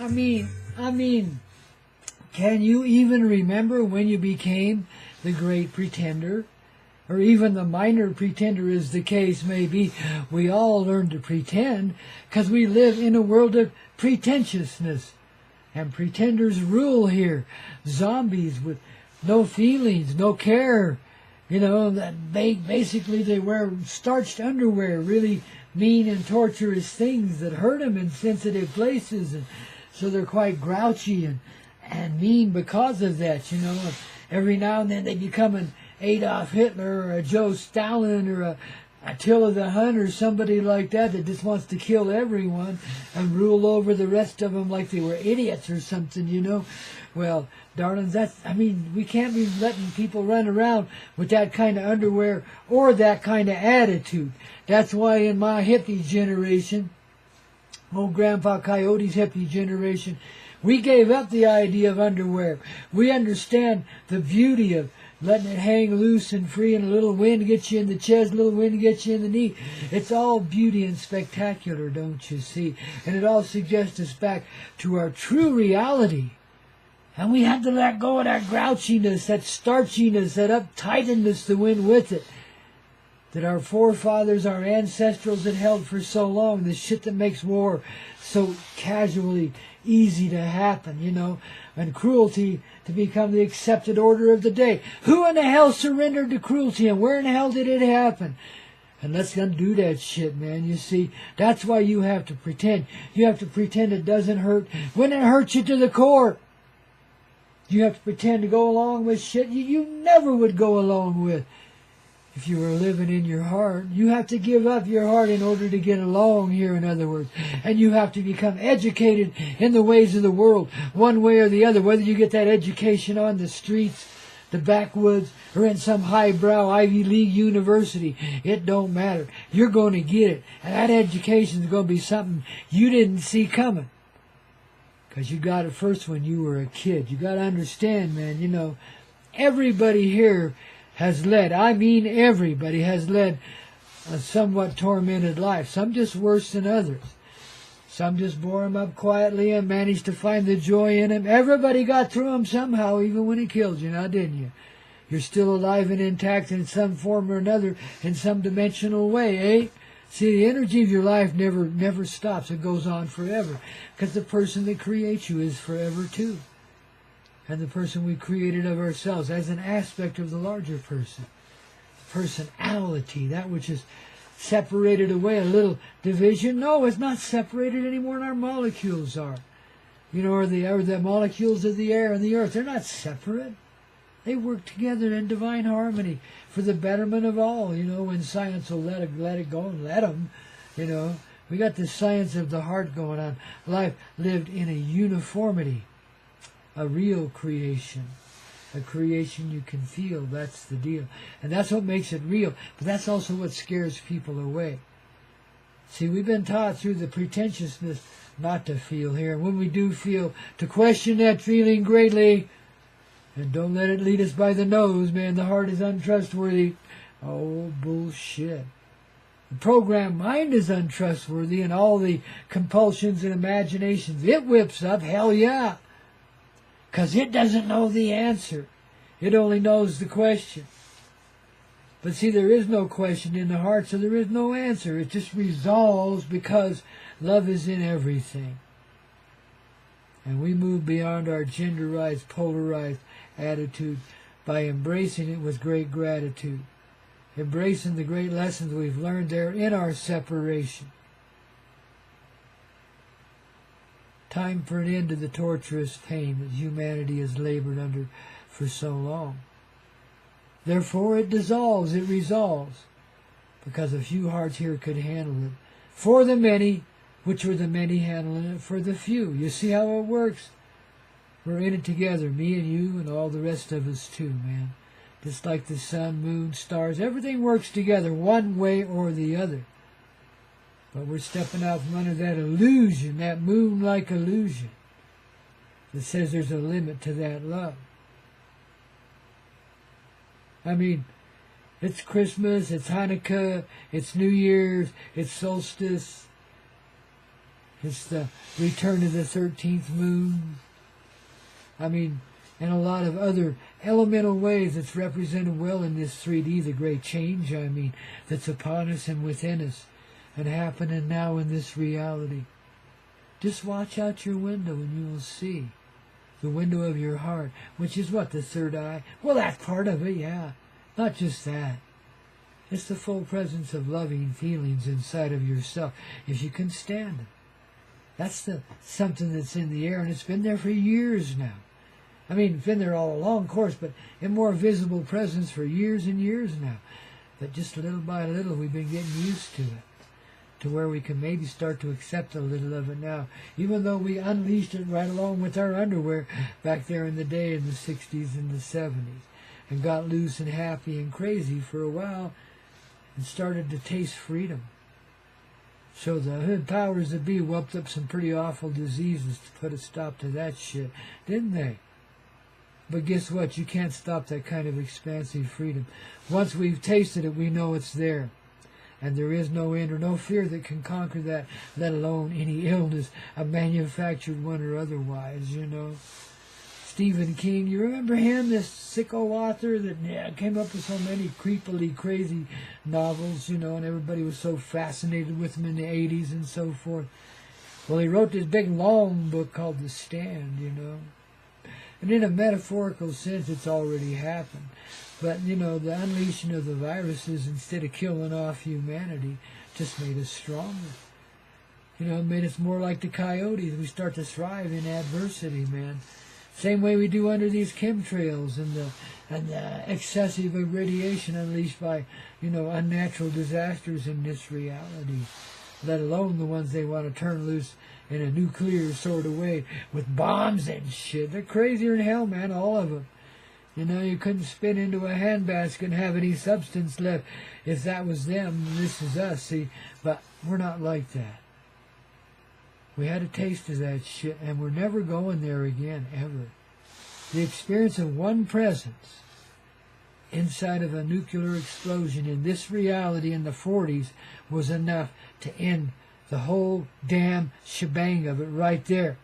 I mean, can you even remember when you became the great pretender? Or even the minor pretender, as the case may be. We all learn to pretend because we live in a world of pretentiousness. And pretenders rule here. Zombies with no feelings, no care. You know, that basically they wear starched underwear, really mean and torturous things that hurt them in sensitive places. And so they're quite grouchy and mean because of that, you know. Every now and then they become an Adolf Hitler or a Joe Stalin or a Attila the Hun or somebody like that just wants to kill everyone and rule over the rest of them like they were idiots or something, you know. Well, darlings, we can't be letting people run around with that kind of underwear or that kind of attitude. That's why in my hippie generation, old Grandpa Coyote's hippie generation, we gave up the idea of underwear. We understand the beauty of letting it hang loose and free, and a little wind gets you in the chest, a little wind gets you in the knee. It's all beauty and spectacular, don't you see? And it all suggests us back to our true reality. And we have to let go of that grouchiness, that starchiness, that uptightness that went with it. That our forefathers, our ancestrals had held for so long, the shit that makes war so casually easy to happen, you know, and cruelty to become the accepted order of the day. Who in the hell surrendered to cruelty, and where in the hell did it happen? And let's undo that shit, man. You see, that's why you have to pretend. You have to pretend it doesn't hurt when it hurts you to the core. You have to pretend to go along with shit you never would go along with if you were living in your heart. You have to give up your heart in order to get along here, in other words. And you have to become educated in the ways of the world, one way or the other, whether you get that education on the streets, the backwoods, or in some highbrow Ivy League university. It don't matter. You're going to get it. And that education is going to be something you didn't see coming. Because you got it first when you were a kid. You got to understand, man, you know, everybody here has led, everybody has led a somewhat tormented life. Some just worse than others. Some just bore them up quietly and managed to find the joy in them. Everybody got through them somehow, even when it killed you, now didn't you? You're still alive and intact in some form or another, in some dimensional way, eh? See, the energy of your life never stops. It goes on forever. Because the person that creates you is forever too. And the person we created of ourselves as an aspect of the larger person. Personality, that which is separated away, a little division. No, it's not separated anymore than our molecules are. You know, or the molecules of the air and the earth. They're not separate. They work together in divine harmony for the betterment of all. You know, when science will let it go and let them, you know. We got the science of the heart going on. Life lived in a uniformity. A real creation. A creation you can feel. That's the deal. And that's what makes it real. But that's also what scares people away. See, we've been taught through the pretentiousness not to feel here. And when we do feel, to question that feeling greatly. And don't let it lead us by the nose, man. The heart is untrustworthy. Oh, bullshit. The programmed mind is untrustworthy, and all the compulsions and imaginations it whips up, hell yeah. Because it doesn't know the answer. It only knows the question. But see, there is no question in the heart, so there is no answer. It just resolves because love is in everything. And we move beyond our genderized, polarized attitude by embracing it with great gratitude. Embracing the great lessons we've learned there in our separation. Time for an end to the torturous pain that humanity has labored under for so long. Therefore it dissolves, it resolves, because a few hearts here could handle it. For the many, which were the many handling it for the few. You see how it works? We're in it together, me and you and all the rest of us too, man. Just like the sun, moon, stars, everything works together one way or the other. But we're stepping out from under that illusion, that moon-like illusion that says there's a limit to that love. I mean, it's Christmas, it's Hanukkah, it's New Year's, it's solstice, It's the return of the 13th moon. I mean, and a lot of other elemental ways that's represented well in this 3D, the great change, I mean, that's upon us and within us and happening now in this reality. Just watch out your window and you will see the window of your heart, which is what, the third eye? Well, that's part of it, yeah. Not just that. It's the full presence of loving feelings inside of yourself, if you can stand it. That's something that's in the air, and it's been there for years now. I mean, it's been there all along, of course, but in more visible presence for years and years now. But just little by little, we've been getting used to it, to where we can maybe start to accept a little of it now, even though we unleashed it right along with our underwear back there in the day in the 60s and the 70s, and got loose and happy and crazy for a while, and started to taste freedom. So the hood powers that be whooped up some pretty awful diseases to put a stop to that shit, didn't they? But guess what? You can't stop that kind of expansive freedom. Once we've tasted it, we know it's there. And there is no end or no fear that can conquer that, let alone any illness, a manufactured one or otherwise, you know. Stephen King, you remember him, this sicko author that came up with so many creepily crazy novels, you know, and everybody was so fascinated with him in the 80s and so forth. Well, he wrote this big long book called The Stand, you know. And in a metaphorical sense, it's already happened. But, you know, the unleashing of the viruses, instead of killing off humanity, just made us stronger. You know, it made us more like the coyotes. We start to thrive in adversity, man. Same way we do under these chemtrails and the excessive irradiation unleashed by, you know, unnatural disasters in this reality, let alone the ones they want to turn loose in a nuclear sort of way with bombs and shit. They're crazier than hell, man, all of them. You know, you couldn't spin into a handbasket and have any substance left if that was them. This is us, see, but we're not like that. We had a taste of that shit, and we're never going there again, ever. The experience of one presence inside of a nuclear explosion in this reality in the 40s was enough to end the whole damn shebang of it right there.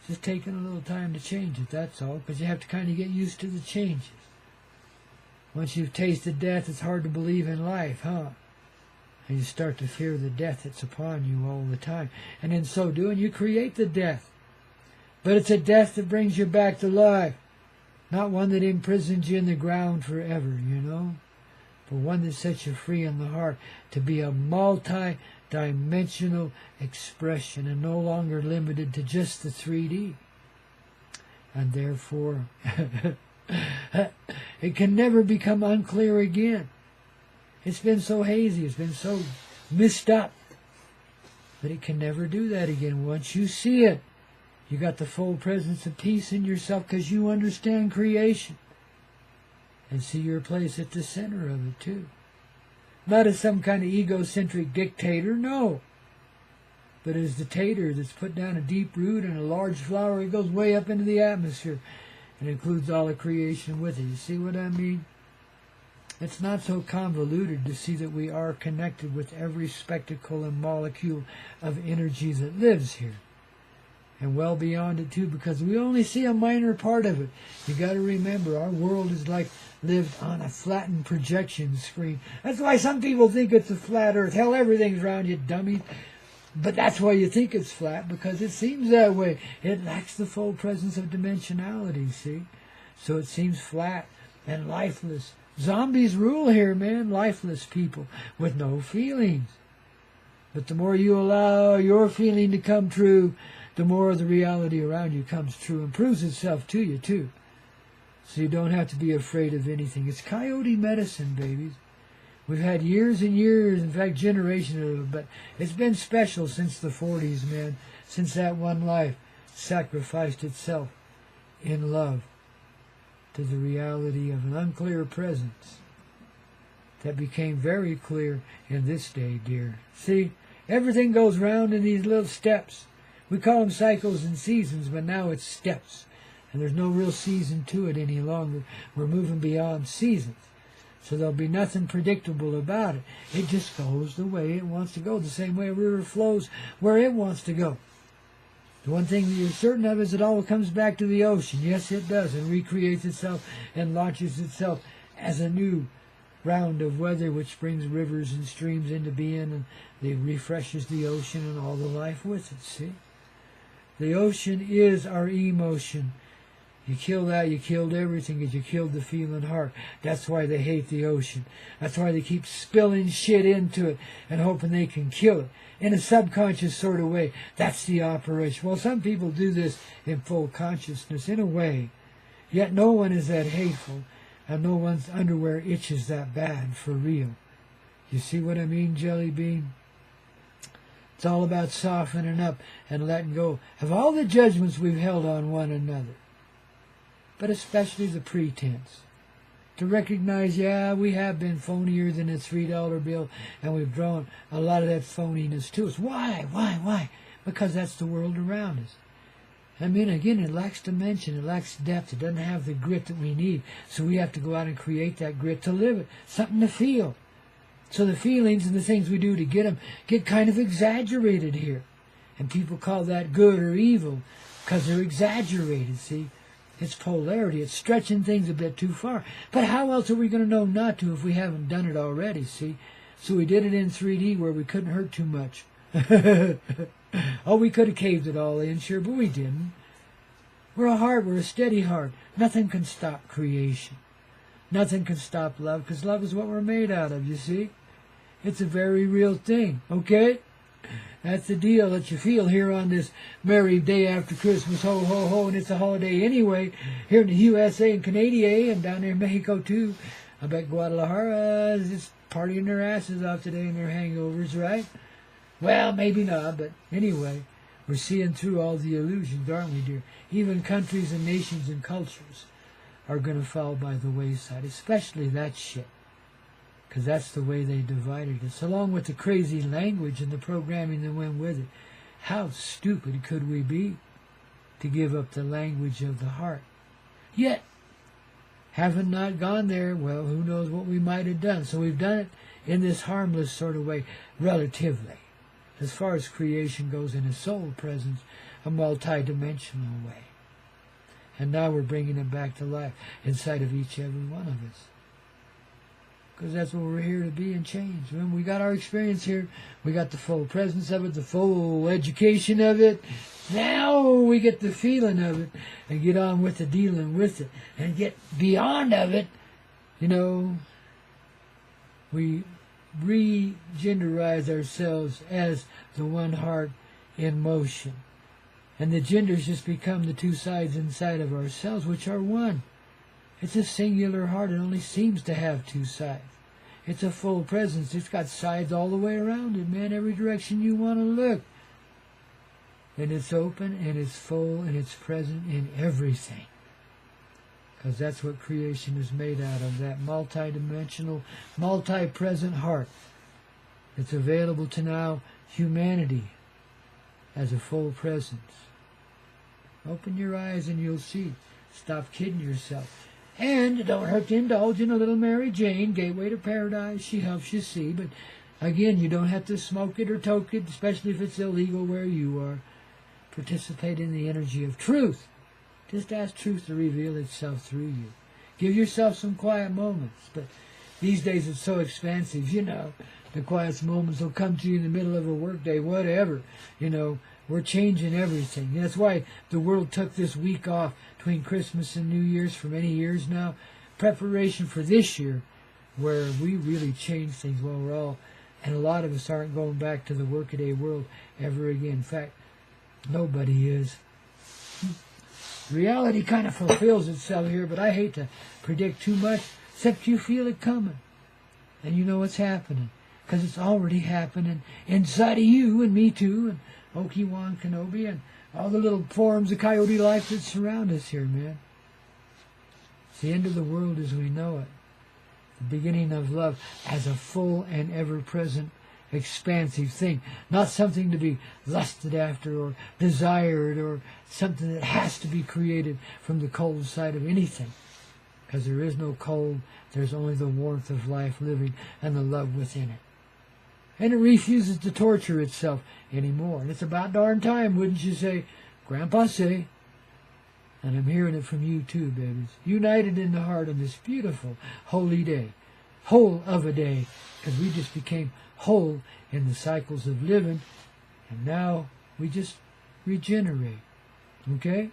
Just taking a little time to change it, that's all, because you have to kind of get used to the changes. Once you've tasted death, it's hard to believe in life, huh? And you start to fear the death that's upon you all the time. And in so doing, you create the death. But it's a death that brings you back to life. Not one that imprisons you in the ground forever, you know. But one that sets you free in the heart to be a multi-dimensional expression and no longer limited to just the 3D. And therefore, it can never become unclear again. It's been so hazy, it's been so messed up, but it can never do that again. Once you see it, you got the full presence of peace in yourself because you understand creation and see your place at the center of it too. Not as some kind of egocentric dictator, no, but as the tater that's put down a deep root and a large flower. It goes way up into the atmosphere and includes all of creation with it. You see what I mean? It's not so convoluted to see that we are connected with every spectacle and molecule of energy that lives here. And well beyond it too, because we only see a minor part of it. You got to remember, our world is like lived on a flattened projection screen. That's why some people think it's a flat earth. Hell, everything's round, you dummy. But that's why you think it's flat, because it seems that way. It lacks the full presence of dimensionality, see? So it seems flat and lifeless. Zombies rule here, man. Lifeless people with no feelings. But the more you allow your feeling to come true, the more the reality around you comes true and proves itself to you, too. So you don't have to be afraid of anything. It's coyote medicine, babies. We've had years and years, in fact, generations of it, but it's been special since the 40s, man. Since that one life sacrificed itself in love to the reality of an unclear presence that became very clear in this day, dear. See, everything goes round in these little steps. We call them cycles and seasons, but now it's steps. And there's no real season to it any longer. We're moving beyond seasons. So there'll be nothing predictable about it. It just goes the way it wants to go, the same way a river flows where it wants to go. The one thing that you're certain of is it all comes back to the ocean. Yes, it does, and recreates itself and launches itself as a new round of weather which brings rivers and streams into being, and it refreshes the ocean and all the life with it, see? The ocean is our emotion. You kill that, you killed everything, because you killed the feeling heart. That's why they hate the ocean. That's why they keep spilling shit into it and hoping they can kill it. In a subconscious sort of way. That's the operation. Well, some people do this in full consciousness, in a way. Yet no one is that hateful, and no one's underwear itches that bad, for real. You see what I mean, Jelly Bean? It's all about softening up and letting go of all the judgments we've held on one another. But especially the pretense. To recognize, yeah, we have been phonier than a $3 bill, and we've drawn a lot of that phoniness to us. Why? Why? Because that's the world around us. I mean, again, it lacks dimension, it lacks depth, it doesn't have the grit that we need, so we have to go out and create that grit to live it, something to feel. So the feelings and the things we do to get them get kind of exaggerated here. And people call that good or evil because they're exaggerated, see? It's polarity. It's stretching things a bit too far. But how else are we going to know not to if we haven't done it already, see? So we did it in 3D where we couldn't hurt too much. Oh, we could have caved it all in, sure, but we didn't. We're a heart. We're a steady heart. Nothing can stop creation. Nothing can stop love, because love is what we're made out of, you see? It's a very real thing, okay? That's the deal that you feel here on this merry day after Christmas, ho, ho, ho, and it's a holiday anyway, here in the USA and Canada, and down there in Mexico too. I bet Guadalajara is just partying their asses off today and their hangovers, right? Well, maybe not, but anyway, we're seeing through all the illusions, aren't we, dear? Even countries and nations and cultures are going to fall by the wayside, especially that shit. Because that's the way they divided us, along with the crazy language and the programming that went with it. How stupid could we be to give up the language of the heart? Yet, having not gone there, well, who knows what we might have done. So we've done it in this harmless sort of way, relatively, as far as creation goes in a soul presence, a multi-dimensional way. And now we're bringing it back to life inside of each every one of us. Because that's what we're here to be and change. When we got our experience here, we got the full presence of it, the full education of it. Now we get the feeling of it and get on with the dealing with it. And get beyond of it, you know, we re-genderize ourselves as the one heart in motion. And the genders just become the two sides inside of ourselves, which are one. It's a singular heart. It only seems to have two sides. It's a full presence. It's got sides all the way around it, man, every direction you want to look. And it's open, and it's full, and it's present in everything. Because that's what creation is made out of, that multi-dimensional, multi-present heart. It's available to now humanity as a full presence. Open your eyes and you'll see. Stop kidding yourself. And it don't hurt to indulge in a little Mary Jane, gateway to paradise. She helps you see. But again, you don't have to smoke it or toke it, especially if it's illegal where you are. Participate in the energy of truth. Just ask truth to reveal itself through you. Give yourself some quiet moments. But these days it's so expansive, you know. The quiet moments will come to you in the middle of a workday, whatever. You know, we're changing everything. That's why the world took this week off between Christmas and New Year's for many years now. Preparation for this year, where we really change things while we're all, and a lot of us aren't going back to the workaday world ever again. In fact, nobody is. Reality kind of fulfills itself here, but I hate to predict too much, except you feel it coming. And you know it's happening, because it's already happening inside of you and me too, and Obi-Wan Kenobi, and all the little forms of coyote life that surround us here, man. It's the end of the world as we know it. The beginning of love as a full and ever-present, expansive thing. Not something to be lusted after or desired or something that has to be created from the cold side of anything. Because there is no cold, there's only the warmth of life living and the love within it. And it refuses to torture itself anymore. And it's about darn time, wouldn't you say, Grandpa say, and I'm hearing it from you too, babies, united in the heart on this beautiful, holy day, whole of a day, because we just became whole in the cycles of living, and now we just regenerate. Okay?